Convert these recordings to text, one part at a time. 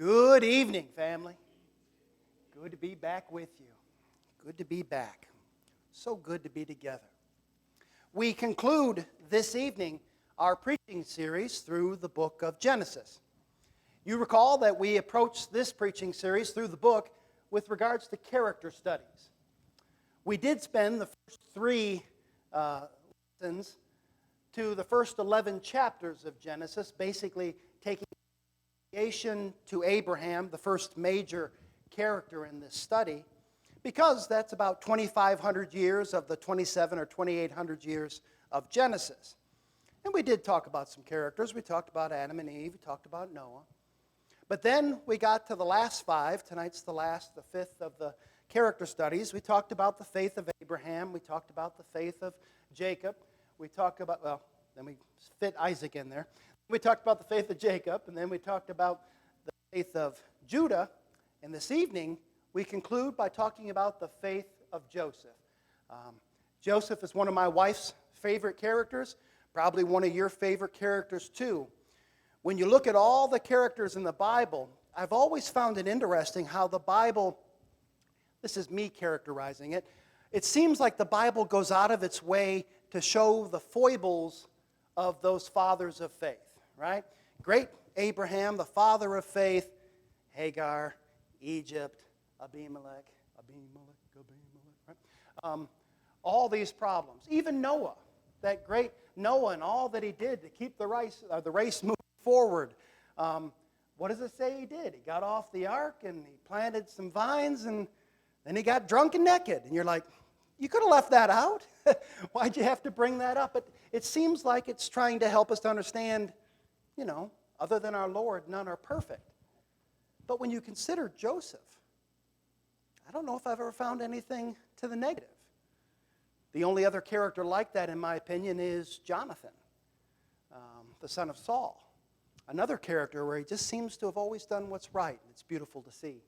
Good evening, family. Good to be back with you. Good to be back. So good to be together. We conclude this evening our preaching series through the book of Genesis. You recall that we approached this preaching series through the book with regards to character studies. We did spend the first three lessons to the first 11 chapters of Genesis, basically taking creation to Abraham, the first major character in this study, because that's about 2,500 years of the 2,700 or 2,800 years of Genesis. And we did talk about some characters. We talked about Adam and Eve. We talked about Noah. But then we got to the last five. Tonight's the fifth of the character studies. We talked about the faith of Abraham. We talked about the faith of Jacob. We talked about, then we fit Isaac in there. We talked about the faith of Jacob, and then we talked about the faith of Judah. And this evening, we conclude by talking about the faith of Joseph. Joseph is one of my wife's favorite characters, probably one of your favorite characters too. When you look at all the characters in the Bible, I've always found it interesting how the Bible, this is me characterizing it, it seems like the Bible goes out of its way to show the foibles of those fathers of faith. Right? Great Abraham, the father of faith, Hagar, Egypt, Abimelech, right? All these problems. Even Noah, that great Noah and all that he did to keep the race moving forward. What does it say he did? He got off the ark and he planted some vines and then he got drunk and naked. And you're like, you could have left that out. Why'd you have to bring that up? But it seems like it's trying to help us to understand, other than our Lord, none are perfect. But when you consider Joseph, I don't know if I've ever found anything to the negative. The only other character like that, in my opinion, is Jonathan, the son of Saul. Another character where he just seems to have always done what's right. It's beautiful to see.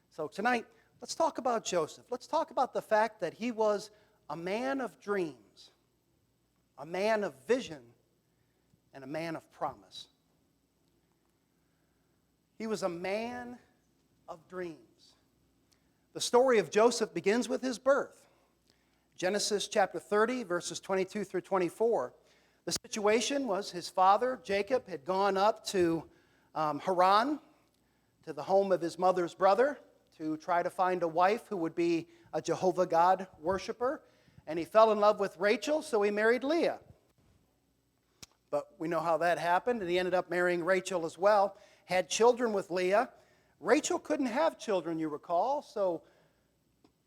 So tonight, let's talk about Joseph. Let's talk about the fact that he was a man of dreams, a man of vision, and a man of promise. He was a man of dreams. The story of Joseph begins with his birth. Genesis chapter 30, verses 22 through 24. The situation was his father, Jacob, had gone up to Haran, to the home of his mother's brother, to try to find a wife who would be a Jehovah God worshiper. And he fell in love with Rachel, so he married Leah. But we know how that happened, and he ended up marrying Rachel as well. Had children with Leah. Rachel couldn't have children, you recall, so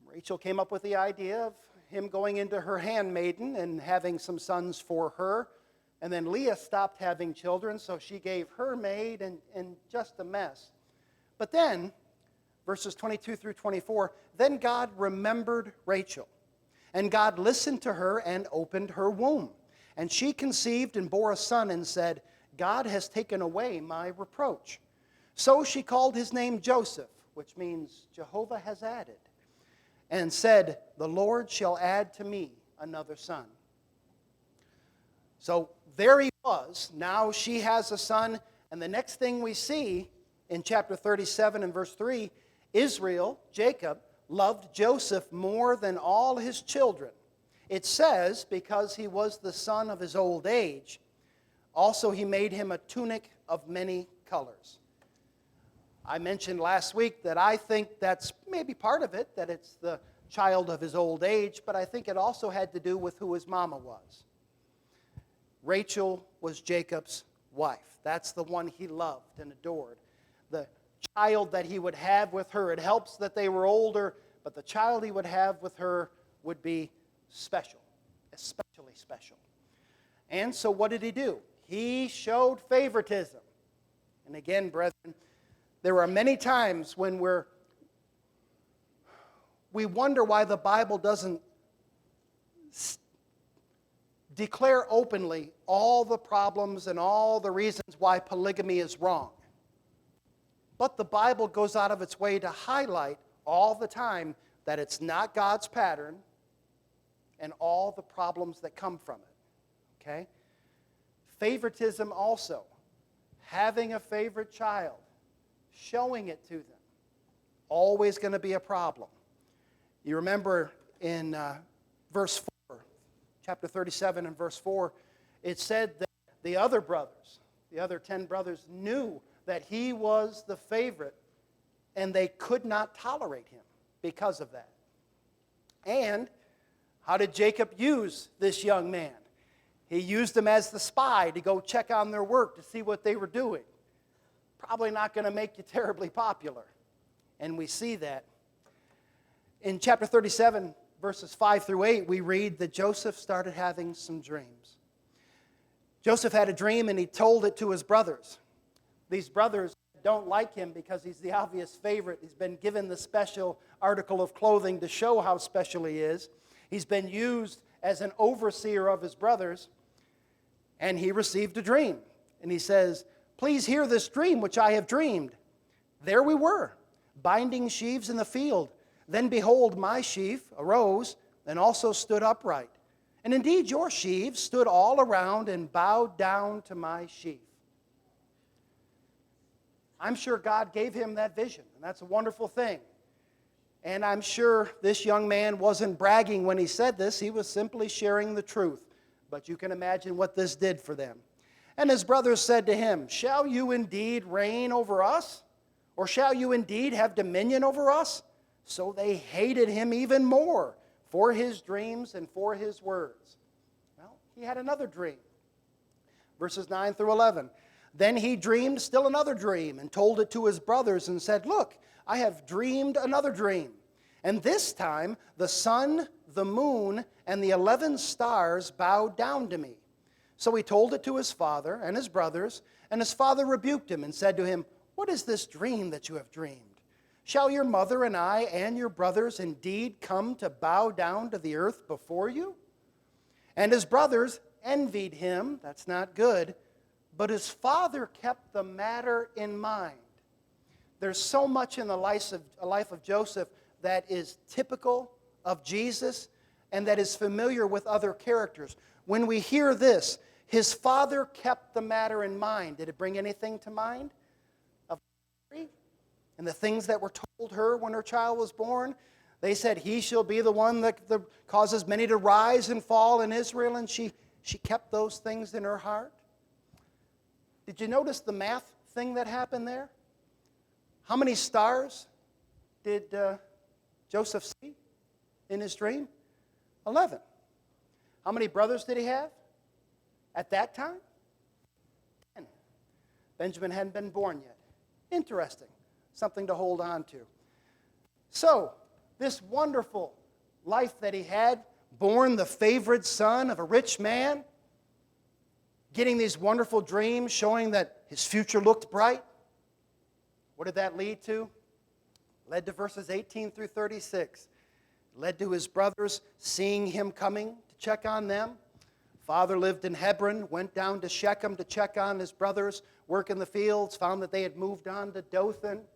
Rachel came up with the idea of him going into her handmaiden and having some sons for her. And then Leah stopped having children, so she gave her maid, and just a mess. But then, verses 22 through 24, then God remembered Rachel, and God listened to her and opened her womb. And she conceived and bore a son and said, God has taken away my reproach. So she called his name Joseph, which means Jehovah has added, and said, the Lord shall add to me another son. So there he was. Now she has a son. And the next thing we see in chapter 37 and verse 3, Israel, Jacob, loved Joseph more than all his children. It says, because he was the son of his old age, also he made him a tunic of many colors. I mentioned last week that I think that's maybe part of it, that it's the child of his old age, but I think it also had to do with who his mama was. Rachel was Jacob's wife. That's the one he loved and adored. The child that he would have with her, it helps that they were older, but the child he would have with her would be special, especially special. And so what did he do? He showed favoritism. And again, brethren, there are many times when we wonder why the Bible doesn't declare openly all the problems and all the reasons why polygamy is wrong. But the Bible goes out of its way to highlight all the time that it's not God's pattern and all the problems that come from it. Okay? Favoritism also. Having a favorite child. showing it to them. Always going to be a problem. You remember in verse 4, chapter 37 and verse 4, it said that the other brothers, the other 10 brothers, knew that he was the favorite, and they could not tolerate him because of that. And how did Jacob use this young man? He used him as the spy to go check on their work to see what they were doing. Probably not going to make you terribly popular. And we see that. In chapter 37, verses 5 through 8, we read that Joseph started having some dreams. Joseph had a dream and he told it to his brothers. These brothers don't like him because he's the obvious favorite. He's been given the special article of clothing to show how special he is. He's been used as an overseer of his brothers, and he received a dream. And he says, "Please hear this dream which I have dreamed. There we were, binding sheaves in the field. Then behold, my sheaf arose and also stood upright. And indeed your sheaves stood all around and bowed down to my sheaf." I'm sure God gave him that vision, and that's a wonderful thing. And I'm sure this young man wasn't bragging when he said this. He was simply sharing the truth. But you can imagine what this did for them. And his brothers said to him, "Shall you indeed reign over us? Or shall you indeed have dominion over us?" So they hated him even more for his dreams and for his words. Well, he had another dream. Verses 9 through 11. Then he dreamed still another dream and told it to his brothers and said, "Look, I have dreamed another dream. And this time the sun, the moon, and the 11 stars bowed down to me." So he told it to his father and his brothers, and his father rebuked him and said to him, "What is this dream that you have dreamed? Shall your mother and I and your brothers indeed come to bow down to the earth before you?" And his brothers envied him. That's not good. But his father kept the matter in mind. There's so much in the life of Joseph that is typical of Jesus and that is familiar with other characters. When we hear this, his father kept the matter in mind. Did it bring anything to mind of Mary and the things that were told her when her child was born? They said, "He shall be the one that causes many to rise and fall in Israel," and she kept those things in her heart. Did you notice the math thing that happened there? How many stars did Joseph see in his dream? 11. How many brothers did he have at that time? 10. Benjamin hadn't been born yet. Interesting. Something to hold on to. So, this wonderful life that he had, born the favored son of a rich man, getting these wonderful dreams showing that his future looked bright. What did that lead to? Led to verses 18 through 36. Led to his brothers seeing him coming to check on them. Father lived in Hebron, went down to Shechem to check on his brothers, work in the fields, found that they had moved on to Dothan.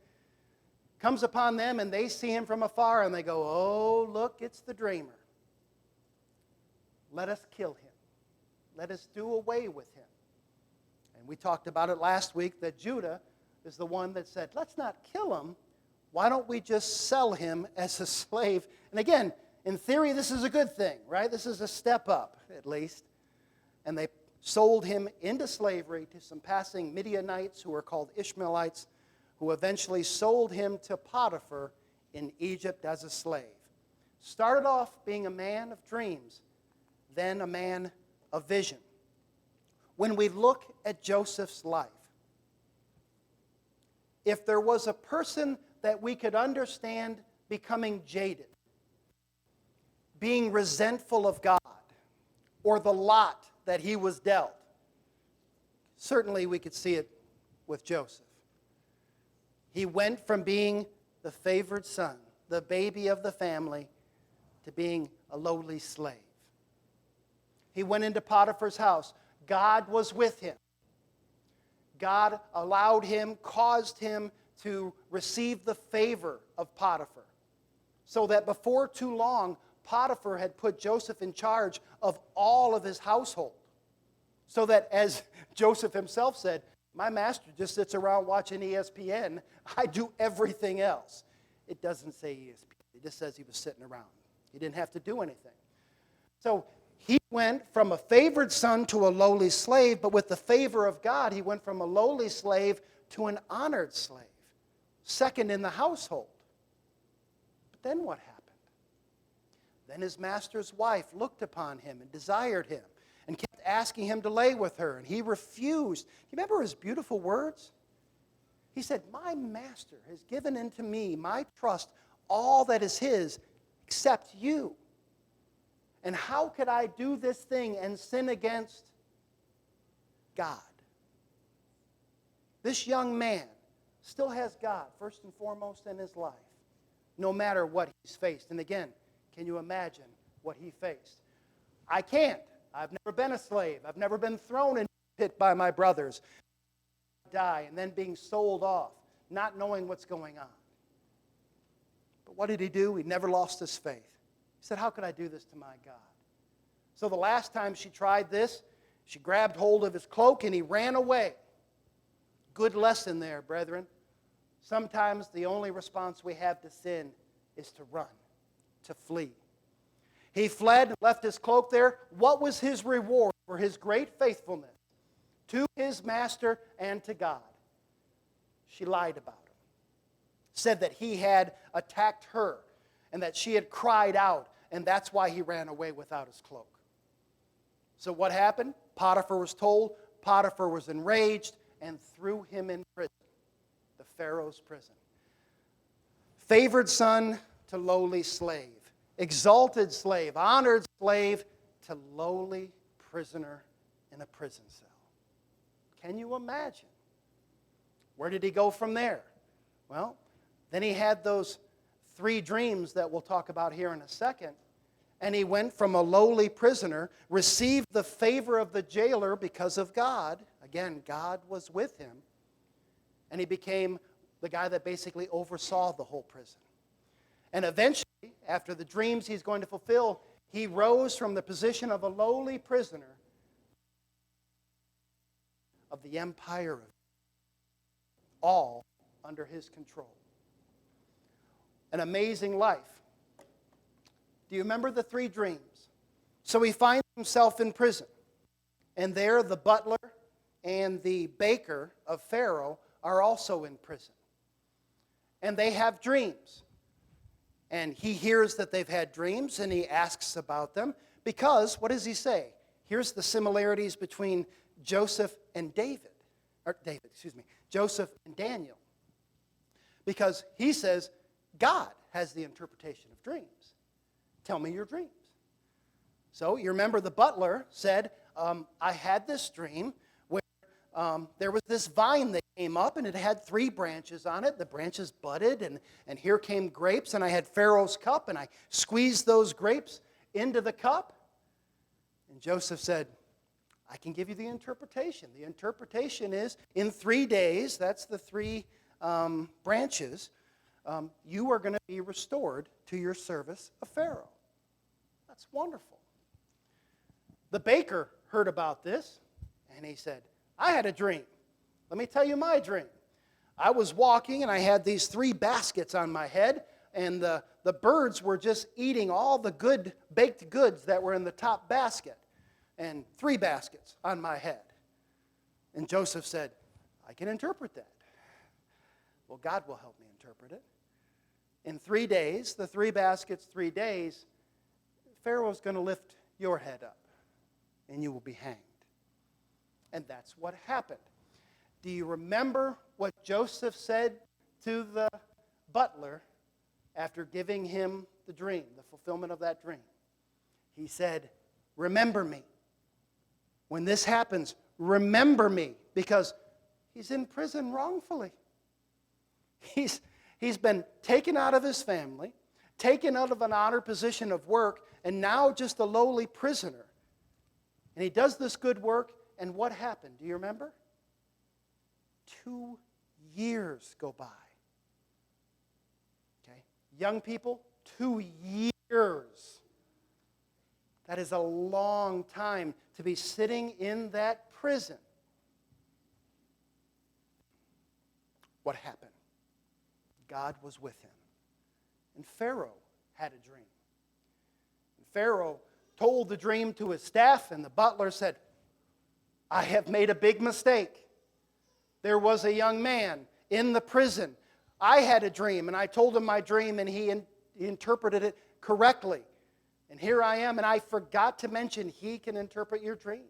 Comes upon them and they see him from afar and they go, "Oh, look, it's the dreamer. Let us kill him. Let us do away with him." And we talked about it last week that Judah is the one that said, "Let's not kill him. Why don't we just sell him as a slave?" And again, in theory, this is a good thing, right? This is a step up, at least. And they sold him into slavery to some passing Midianites who were called Ishmaelites, who eventually sold him to Potiphar in Egypt as a slave. Started off being a man of dreams, then a man of vision. When we look at Joseph's life, if there was a person that we could understand becoming jaded, being resentful of God, or the lot that he was dealt, certainly we could see it with Joseph. He went from being the favored son, the baby of the family, to being a lowly slave. He went into Potiphar's house. God was with him. God allowed him, caused him to receive the favor of Potiphar, so that before too long, Potiphar had put Joseph in charge of all of his household. So that, as Joseph himself said, My master just sits around watching ESPN. I do everything else. It doesn't say ESPN. It just says he was sitting around. He didn't have to do anything. So he went from a favored son to a lowly slave, but with the favor of God, he went from a lowly slave to an honored slave, second in the household. But then what happened? Then his master's wife looked upon him and desired him and kept asking him to lay with her, and he refused. Do you remember his beautiful words? He said, my master has given unto me, my trust, all that is his except you. And how could I do this thing and sin against God? This young man still has God first and foremost in his life, no matter what he's faced. And again, can you imagine what he faced? I can't. I've never been a slave. I've never been thrown in a pit by my brothers, die, and then being sold off, not knowing what's going on. But what did he do? He never lost his faith. He said, how could I do this to my God? So the last time she tried this, she grabbed hold of his cloak and he ran away. Good lesson there, brethren. Sometimes the only response we have to sin is to run, to flee. He fled and left his cloak there. What was his reward for his great faithfulness to his master and to God? She lied about him. Said that he had attacked her and that she had cried out, and that's why he ran away without his cloak. So what happened? Potiphar was told. Potiphar was enraged and threw him in prison, the Pharaoh's prison. Favored son to lowly slave. Exalted slave, honored slave to lowly prisoner in a prison cell. Can you imagine? Where did he go from there? Well, then he had those 3 dreams that we'll talk about here in a second. And he went from a lowly prisoner, received the favor of the jailer because of God. Again, God was with him. And he became the guy that basically oversaw the whole prison. And eventually, after the dreams he's going to fulfill, he rose from the position of a lowly prisoner of the empire of all under his control. An amazing life. Do you remember the 3 dreams? So he finds himself in prison. And there the butler and the baker of Pharaoh are also in prison. And they have dreams. And he hears that they've had dreams, and he asks about them. Because, what does he say? Here's the similarities between Joseph and Joseph and Daniel. Because he says, God has the interpretation of dreams. Tell me your dreams. So you remember the butler said, I had this dream where there was this vine that came up and it had 3 branches on it. The branches budded and here came grapes, and I had Pharaoh's cup and I squeezed those grapes into the cup. And Joseph said, I can give you the interpretation. The interpretation is in 3 days, that's the 3 branches, you are going to be restored to your service of Pharaoh. That's wonderful. The baker heard about this, and he said, I had a dream. Let me tell you my dream. I was walking, and I had these 3 baskets on my head, and the birds were just eating all the good baked goods that were in the top basket, and 3 baskets on my head. And Joseph said, I can interpret that. Well, God will help me interpret it. In 3 days, the 3 baskets, 3 days, Pharaoh's going to lift your head up, and you will be hanged. And that's what happened. Do you remember what Joseph said to the butler after giving him the dream, the fulfillment of that dream? He said, remember me. When this happens, remember me, because he's in prison wrongfully. He's been taken out of his family, taken out of an honored position of work, and now just a lowly prisoner. And he does this good work, and what happened? Do you remember? 2 years go by. Okay? Young people, 2 years. That is a long time to be sitting in that prison. what happened? God was with him. And Pharaoh had a dream. And Pharaoh told the dream to his staff, and the butler said, I have made a big mistake. There was a young man in the prison. I had a dream, and I told him my dream, and he interpreted it correctly. And here I am, and I forgot to mention he can interpret your dream.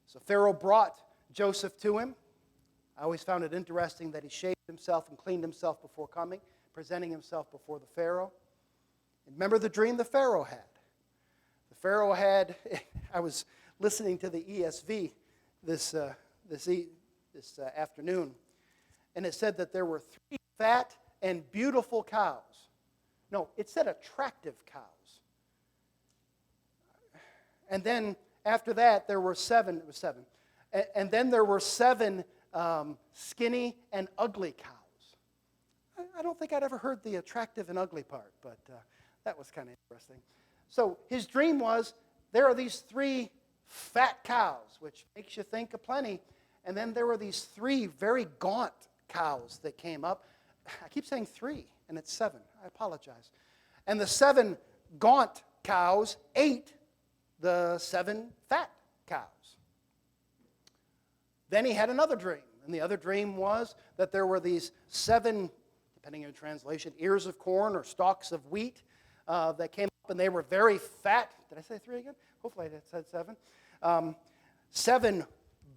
So Pharaoh brought Joseph to him. I always found it interesting that he shaved himself and cleaned himself before coming, presenting himself before the Pharaoh. And remember the dream the Pharaoh had. The Pharaoh had, I was listening to the ESV this afternoon, and it said that there were 3 fat and beautiful cows. No, it said attractive cows. And then after that, there were 7. It was 7. And then there were 7 skinny and ugly cows. I don't think I'd ever heard the attractive and ugly part, but that was kind of interesting. So his dream was, there are these 3 fat cows, which makes you think of plenty. And then there were these 3 very gaunt cows that came up. I keep saying 3, and it's 7. I apologize. And the 7 gaunt cows ate the 7 fat cows. Then he had another dream. And the other dream was that there were these 7, depending on your translation, ears of corn or stalks of wheat that came up, and they were very fat. Did I say 3 again? Hopefully I said 7. 7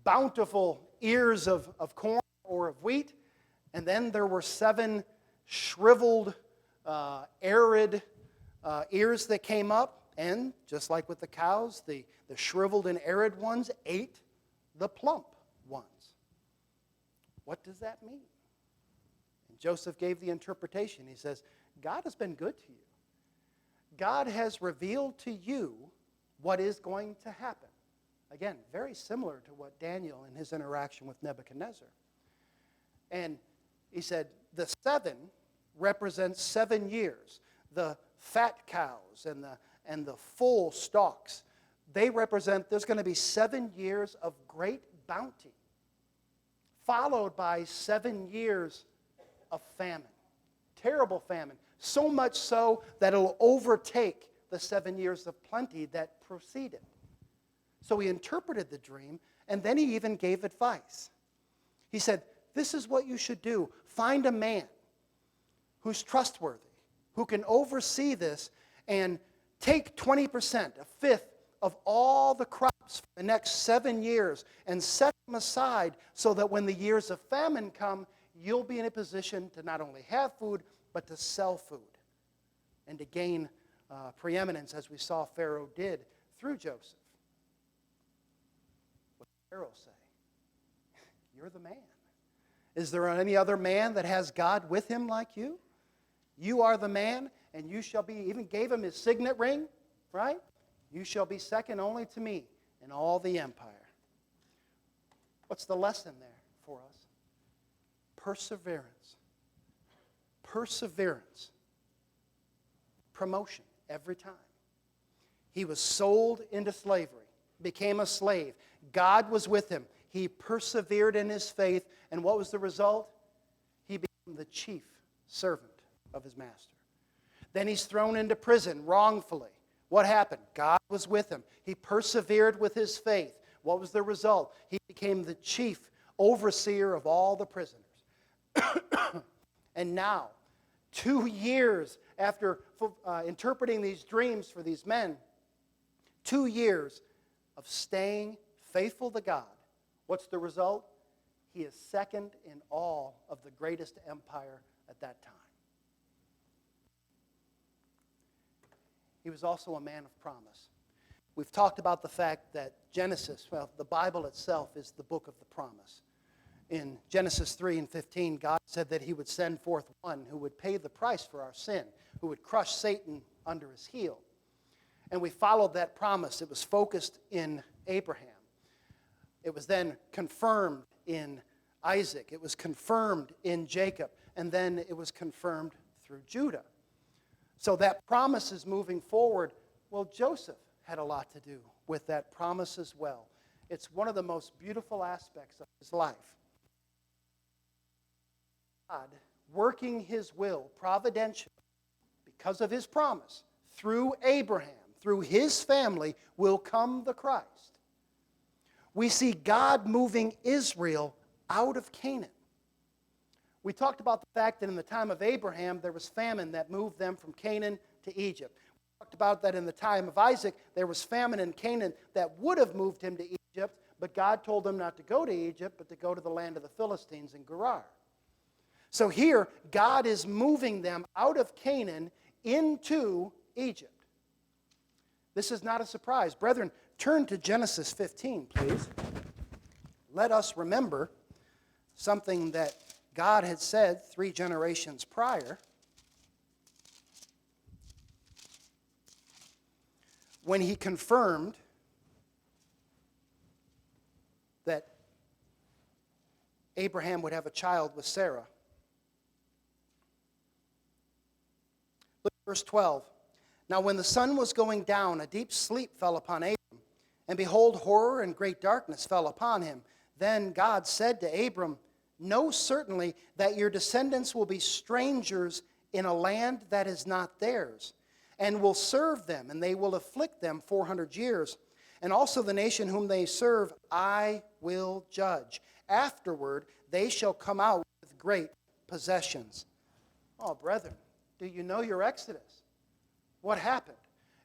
bountiful ears of corn or of wheat. And then there were 7 shriveled, arid ears that came up. And just like with the cows, the shriveled and arid ones ate the plump ones. What does that mean? And Joseph gave the interpretation. He says, God has been good to you. God has revealed to you what is going to happen. Again, very similar to what Daniel in his interaction with Nebuchadnezzar. And he said, the 7 represents 7 years. The fat cows and the full stalks, they represent, there's going to be 7 years of great bounty, followed by 7 years of famine. Terrible famine. So much so that it'll overtake the 7 years of plenty that preceded. So he interpreted the dream, and then he even gave advice. He said, this is what you should do. Find a man who's trustworthy, who can oversee this, and take 20%, a fifth, of all the crops for the next 7 years, and set them aside so that when the years of famine come, you'll be in a position to not only have food, but to sell food and to gain preeminence, as we saw Pharaoh did through Joseph. What did Pharaoh say? You're the man. Is there any other man that has God with him like you? You are the man, and you shall be, even gave him his signet ring, right? You shall be second only to me in all the empire. What's the lesson there for us? Perseverance. Perseverance. Promotion every time. He was sold into slavery, became a slave. God was with him. He persevered in his faith, and what was the result? He became the chief servant of his master. Then he's thrown into prison wrongfully. What happened? God was with him. He persevered with his faith. What was the result? He became the chief overseer of all the prisoners. And now, 2 years after interpreting these dreams for these men, 2 years of staying faithful to God, what's the result? He is second in all of the greatest empire at that time. He was also a man of promise. We've talked about the fact that Genesis, well, the Bible itself is the book of the promise. In Genesis 3:15, God said that he would send forth one who would pay the price for our sin, who would crush Satan under his heel. And we followed that promise. It was focused in Abraham. It was then confirmed in Isaac. It was confirmed in Jacob. And then it was confirmed through Judah. So that promise is moving forward. Well, Joseph had a lot to do with that promise as well. It's one of the most beautiful aspects of his life. God working his will providentially because of his promise through Abraham, through his family, will come the Christ. We see God moving Israel out of Canaan. We talked about the fact that in the time of Abraham, there was famine that moved them from Canaan to Egypt. We talked about that in the time of Isaac, there was famine in Canaan that would have moved him to Egypt, but God told them not to go to Egypt, but to go to the land of the Philistines in Gerar. So here, God is moving them out of Canaan into Egypt. This is not a surprise. Brethren, turn to Genesis 15, please. Let us remember something that God had said 3 generations prior when he confirmed that Abraham would have a child with Sarah. Look at verse 12. Now when the sun was going down, a deep sleep fell upon Abram, and behold, horror and great darkness fell upon him. Then God said to Abram, know certainly that your descendants will be strangers in a land that is not theirs, and will serve them, and they will afflict them 400 years. And also the nation whom they serve I will judge. Afterward they shall come out with great possessions. Oh, brethren, do you know your Exodus? What happened?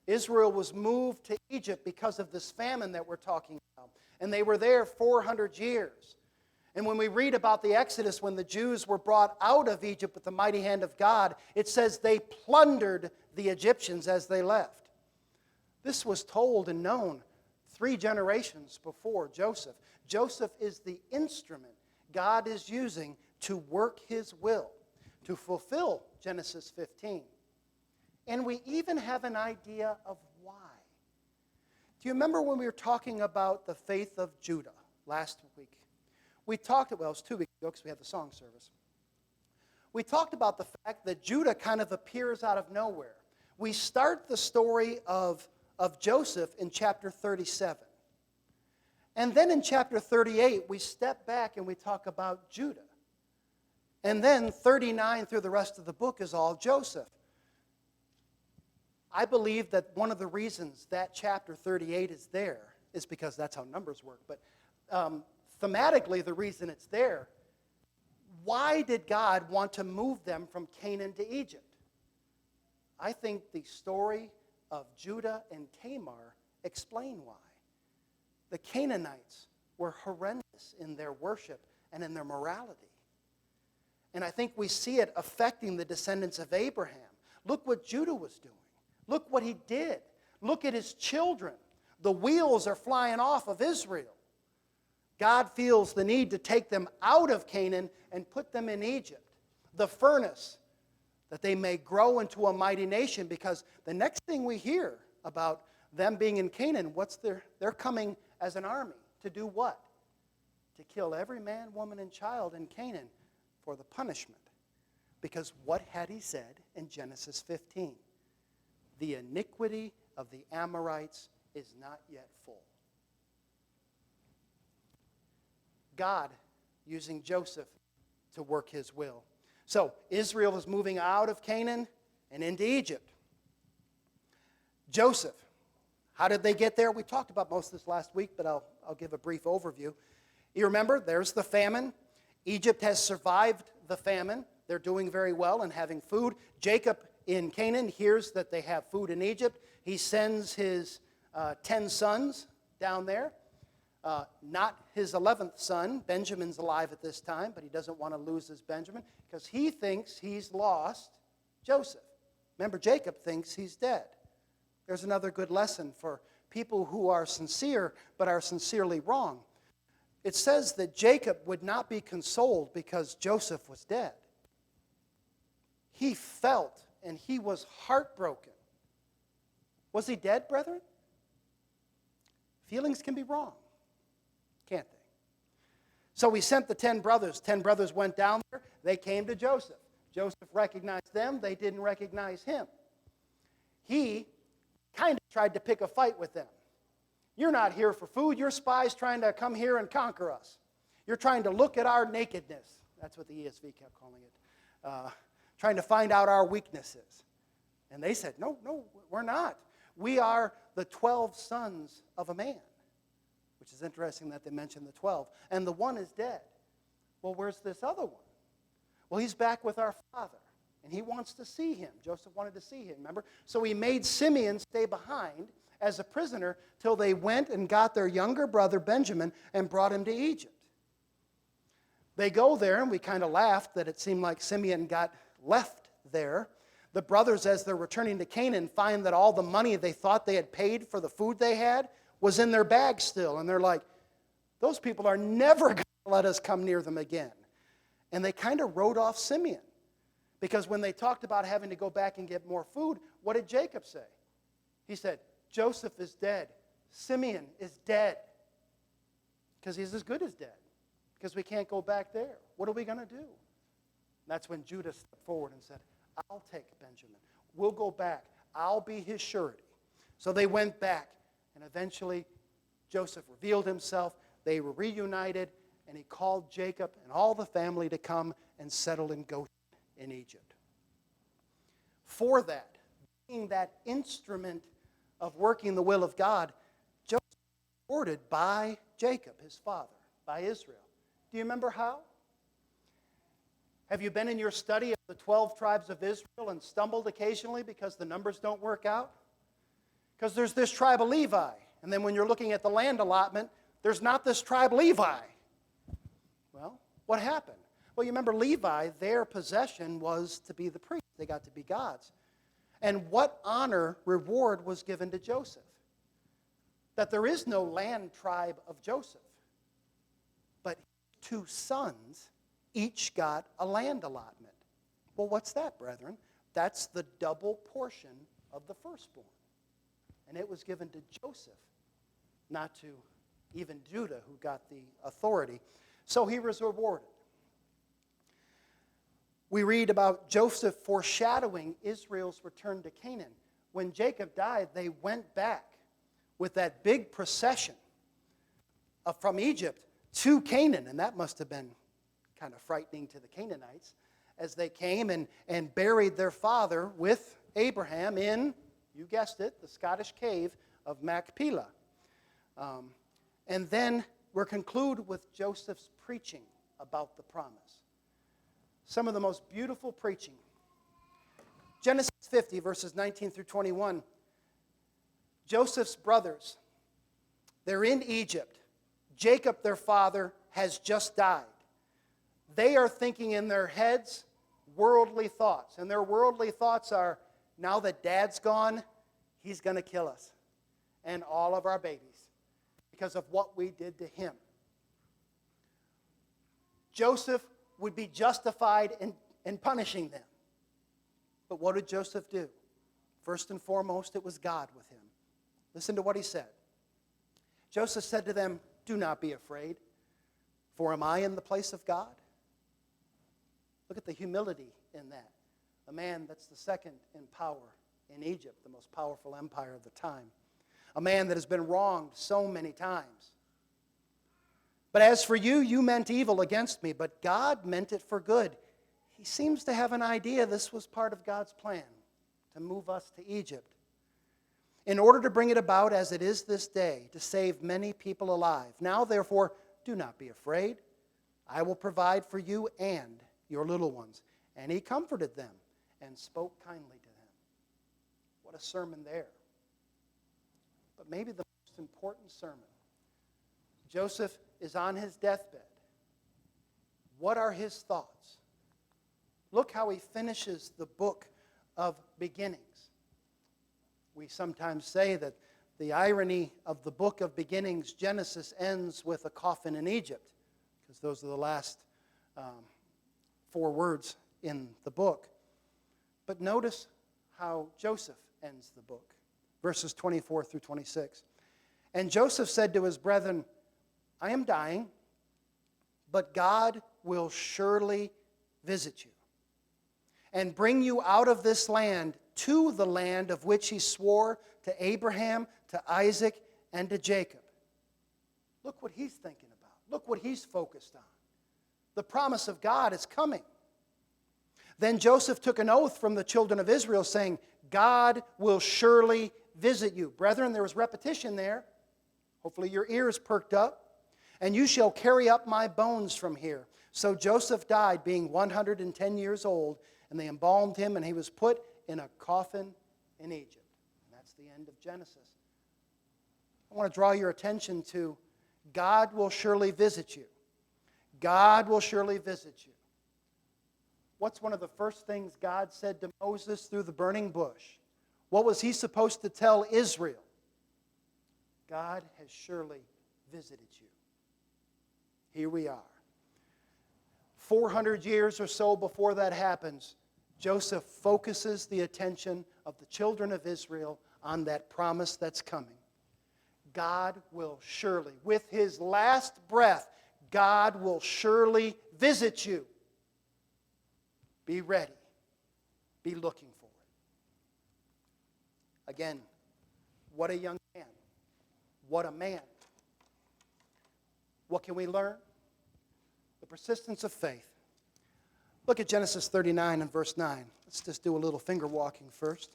Israel was moved to Egypt because of this famine that we're talking about. And they were there 400 years. And when we read about the Exodus, when the Jews were brought out of Egypt with the mighty hand of God, it says they plundered the Egyptians as they left. This was told and known 3 generations before Joseph. Joseph is the instrument God is using to work his will, to fulfill Genesis 15. And we even have an idea of why. Do you remember when we were talking about the faith of Judah last week? We talked, well, it was 2 weeks ago because we had the song service. We talked about the fact that Judah kind of appears out of nowhere. We start the story of Joseph in chapter 37. And then in chapter 38, we step back and we talk about Judah. And then 39 through the rest of the book is all Joseph. I believe that one of the reasons that chapter 38 is there is because that's how numbers work. But thematically, the reason it's there, why did God want to move them from Canaan to Egypt? I think the story of Judah and Tamar explain why. The Canaanites were horrendous in their worship and in their morality. And I think we see it affecting the descendants of Abraham. Look what Judah was doing. Look what he did. Look at his children. The wheels are flying off of Israel. God feels the need to take them out of Canaan and put them in Egypt, the furnace, that they may grow into a mighty nation. Because the next thing we hear about them being in Canaan, they're coming as an army to do what? To kill every man, woman, and child in Canaan for the punishment. Because what had he said in Genesis 15? The iniquity of the Amorites is not yet full. God using Joseph to work his will. So Israel is moving out of Canaan and into Egypt. Joseph, how did they get there? We talked about most of this last week, but I'll give a brief overview. You remember, there's the famine. Egypt has survived the famine. They're doing very well and having food. Jacob in Canaan hears that they have food in Egypt. He sends his 10 sons down there. Not his 11th son. Benjamin's alive at this time, but he doesn't want to lose his Benjamin because he thinks he's lost Joseph. Remember, Jacob thinks he's dead. There's another good lesson for people who are sincere but are sincerely wrong. It says that Jacob would not be consoled because Joseph was dead. He felt and he was heartbroken. Was he dead, brethren? Feelings can be wrong, can't they? So he sent the 10 brothers. 10 brothers went down there. They came to Joseph. Joseph recognized them. They didn't recognize him. He kind of tried to pick a fight with them. You're not here for food. You're spies trying to come here and conquer us. You're trying to look at our nakedness. That's what the ESV kept calling it. Trying to find out our weaknesses. And they said, no, we're not. We are the 12 sons of a man. Which is interesting that they mentioned the 12. And the one is dead. Well, where's this other one? Well, he's back with our father. And he wants to see him. Joseph wanted to see him, remember? So he made Simeon stay behind as a prisoner till they went and got their younger brother Benjamin and brought him to Egypt. They go there, and we kind of laughed that it seemed like Simeon got left there. The brothers, as they're returning to Canaan, find that all the money they thought they had paid for the food they had was in their bag still. And they're like, those people are never going to let us come near them again. And they kind of wrote off Simeon. Because when they talked about having to go back and get more food, what did Jacob say? He said, Joseph is dead. Simeon is dead. Because he's as good as dead. Because we can't go back there. What are we going to do? And that's when Judah stepped forward and said, I'll take Benjamin. We'll go back. I'll be his surety. So they went back. And eventually, Joseph revealed himself. They were reunited. And he called Jacob and all the family to come and settle in Goshen in Egypt. For that, being that instrument of working the will of God, Joseph was rewarded by Jacob, his father, by Israel. Do you remember how? Have you been in your study of the 12 tribes of Israel and stumbled occasionally because the numbers don't work out? Because there's this tribe of Levi, and then when you're looking at the land allotment, there's not this tribe Levi. Well, what happened? Well, you remember Levi, their possession was to be the priests. They got to be gods. And what honor, reward was given to Joseph? That there is no land tribe of Joseph. But 2 sons each got a land allotment. Well, what's that, brethren? That's the double portion of the firstborn. And it was given to Joseph, not to even Judah, who got the authority. So he was rewarded. We read about Joseph foreshadowing Israel's return to Canaan. When Jacob died, they went back with that big procession from Egypt to Canaan. And that must have been kind of frightening to the Canaanites as they came and buried their father with Abraham in, you guessed it, the Scottish cave of Machpelah. And then we'll conclude with Joseph's preaching about the promise. Some of the most beautiful preaching. Genesis 50, verses 19 through 21. Joseph's brothers, they're in Egypt. Jacob, their father, has just died. They are thinking in their heads worldly thoughts. And their worldly thoughts are, now that Dad's gone, he's going to kill us and all of our babies because of what we did to him. Joseph would be justified in punishing them. But what did Joseph do? First and foremost, it was God with him. Listen to what he said. Joseph said to them, do not be afraid, for am I in the place of God? Look at the humility in that. A man that's the second in power in Egypt, the most powerful empire of the time. A man that has been wronged so many times. But as for you, you meant evil against me, but God meant it for good. He seems to have an idea this was part of God's plan, to move us to Egypt, in order to bring it about as it is this day, to save many people alive. Now, therefore, do not be afraid. I will provide for you and your little ones. And he comforted them and spoke kindly to them. What a sermon there. But maybe the most important sermon. Joseph is on his deathbed. What are his thoughts? Look how he finishes the book of beginnings. We sometimes say that the irony of the book of beginnings, Genesis, ends with a coffin in Egypt, because those are the last 4 words in the book. But notice how Joseph ends the book, verses 24 through 26. And Joseph said to his brethren, I am dying, but God will surely visit you and bring you out of this land to the land of which he swore to Abraham, to Isaac, and to Jacob. Look what he's thinking about. Look what he's focused on. The promise of God is coming. Then Joseph took an oath from the children of Israel, saying, God will surely visit you. Brethren, there was repetition there. Hopefully your ears perked up. And you shall carry up my bones from here. So Joseph died, being 110 years old, and they embalmed him, and he was put in a coffin in Egypt. And that's the end of Genesis. I want to draw your attention to God will surely visit you. God will surely visit you. What's one of the first things God said to Moses through the burning bush? What was he supposed to tell Israel? God has surely visited you. Here we are. 400 years or so before that happens, Joseph focuses the attention of the children of Israel on that promise that's coming. God will surely, with his last breath, God will surely visit you. Be ready. Be looking for it. Again, what a young man. What a man. What can we learn? The persistence of faith. Look at Genesis 39 and verse 9. Let's just do a little finger walking first.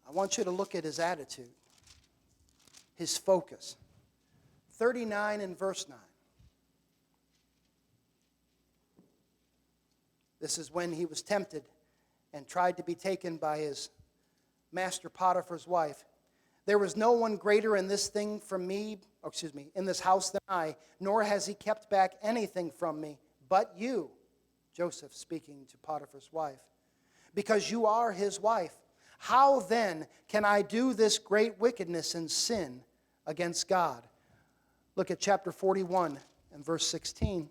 I want you to look at his attitude, his focus. 39 and verse 9. This is when he was tempted and tried to be taken by his master Potiphar's wife. There was no one greater in this thing from me, in this house than I, nor has he kept back anything from me, but you, Joseph speaking to Potiphar's wife, because you are his wife. How then can I do this great wickedness and sin against God? Look at chapter 41 and verse 16.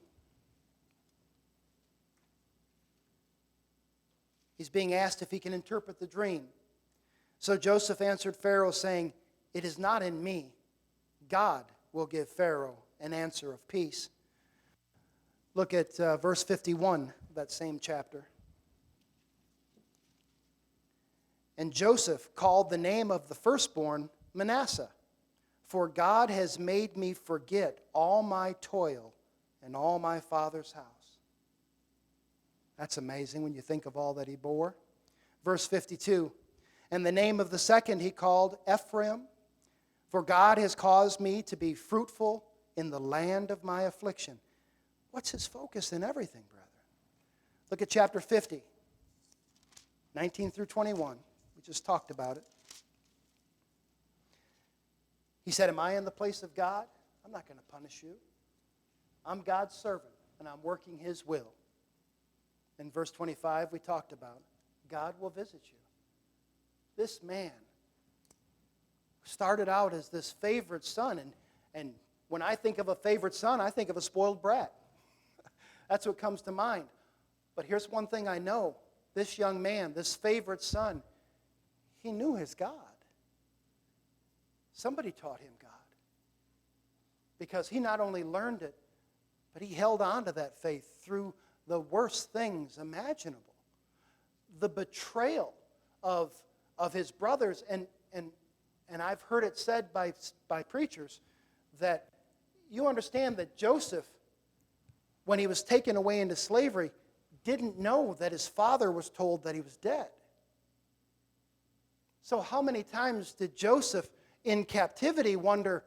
He's being asked if he can interpret the dream. So Joseph answered Pharaoh, saying, it is not in me. God will give Pharaoh an answer of peace. Look at verse 51 of that same chapter. And Joseph called the name of the firstborn Manasseh, for God has made me forget all my toil and all my father's house. That's amazing when you think of all that he bore. Verse 52, and the name of the second he called Ephraim, for God has caused me to be fruitful in the land of my affliction. What's his focus in everything, brethren? Look at chapter 50, 19 through 21. We just talked about it. He said, am I in the place of God? I'm not going to punish you. I'm God's servant, and I'm working his will. In verse 25, we talked about, God will visit you. This man started out as this favorite son, and when I think of a favorite son, I think of a spoiled brat. That's what comes to mind. But here's one thing I know. This young man, this favorite son, he knew his God. Somebody taught him God. Because he not only learned it, but he held on to that faith through the worst things imaginable. The betrayal of his brothers, and I've heard it said by preachers that you understand that Joseph, when he was taken away into slavery, didn't know that his father was told that he was dead. So how many times did Joseph in captivity wonder,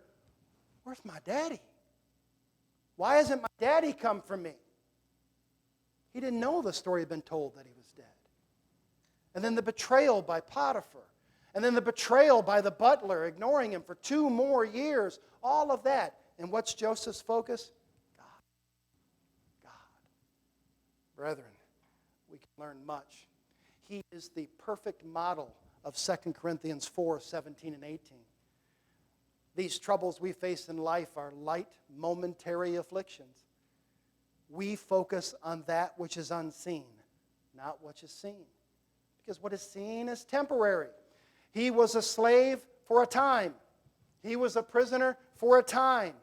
where's my daddy? Why hasn't my daddy come for me? He didn't know the story had been told that he was dead. And then the betrayal by Potiphar. And then the betrayal by the butler, ignoring him for 2 more years. All of that. And what's Joseph's focus? God. God. Brethren, we can learn much. He is the perfect model of 2 Corinthians 4, 17 and 18. These troubles we face in life are light, momentary afflictions. We focus on that which is unseen, not what is seen. Because what is seen is temporary. He was a slave for a time. He was a prisoner for a time.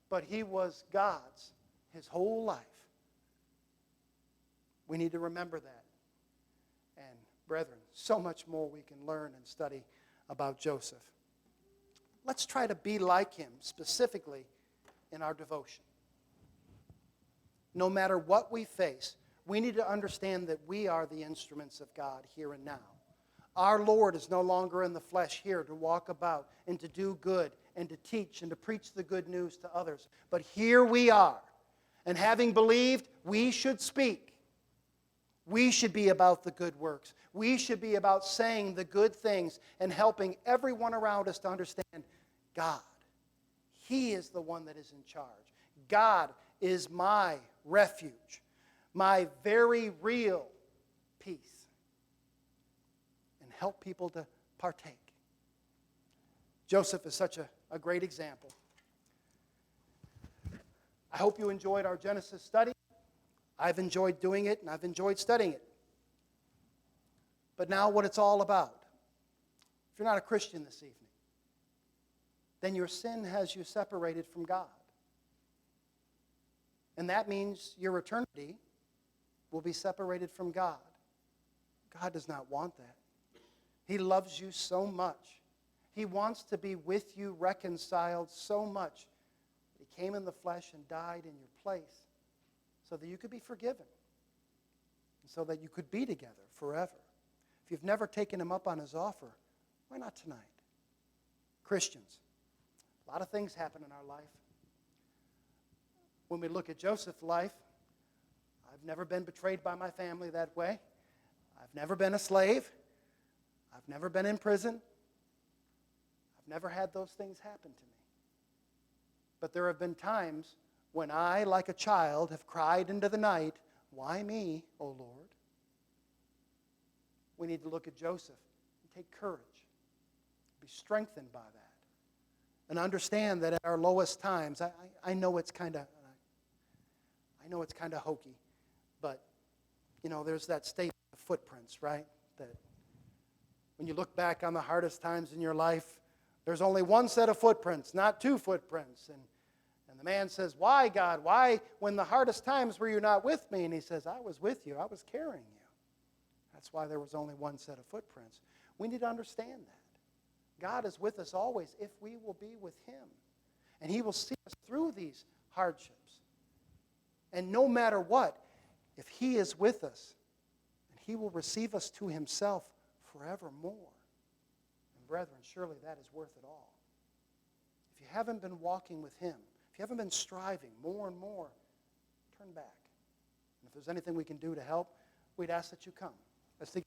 But he was God's his whole life. We need to remember that. And brethren, so much more we can learn and study about Joseph. Let's try to be like him, specifically in our devotion. no matter what we face, we need to understand that we are the instruments of God here and now. Our Lord is no longer in the flesh here to walk about and to do good and to teach and to preach the good news to others. But here we are. And having believed, we should speak. We should be about the good works. We should be about saying the good things and helping everyone around us to understand God. He is the one that is in charge. God is my refuge, my very real peace. And help people to partake. Joseph is such a great example. I hope you enjoyed our Genesis study. I've enjoyed doing it, and I've enjoyed studying it. But now what it's all about. If you're not a Christian this evening, then your sin has you separated from God. And that means your eternity will be separated from God. God does not want that. He loves you so much. He wants to be with you, reconciled so much. He came in the flesh and died in your place so that you could be forgiven and so that you could be together forever. If you've never taken him up on his offer, why not tonight? Christians, a lot of things happen in our life. When we look at Joseph's life, I've never been betrayed by my family that way. I've never been a slave. I've never been in prison. I've never had those things happen to me. But there have been times when I, like a child, have cried into the night, "Why me, O Lord?" We need to look at Joseph and take courage, be strengthened by that, and understand that at our lowest times, I know it's kind of hokey, but there's that statement of footprints, right? That when you look back on the hardest times in your life, there's only one set of footprints, not two footprints. And the man says, "Why, God? Why, when the hardest times, were you not with me?" And he says, "I was with you. I was carrying you." That's why there was only one set of footprints. We need to understand that. God is with us always if we will be with him. And he will see us through these hardships. And no matter what, if he is with us, he will receive us to himself forevermore. And brethren, surely that is worth it all. If you haven't been walking with him, if you haven't been striving more and more, turn back. And if there's anything we can do to help, we'd ask that you come. Let's think.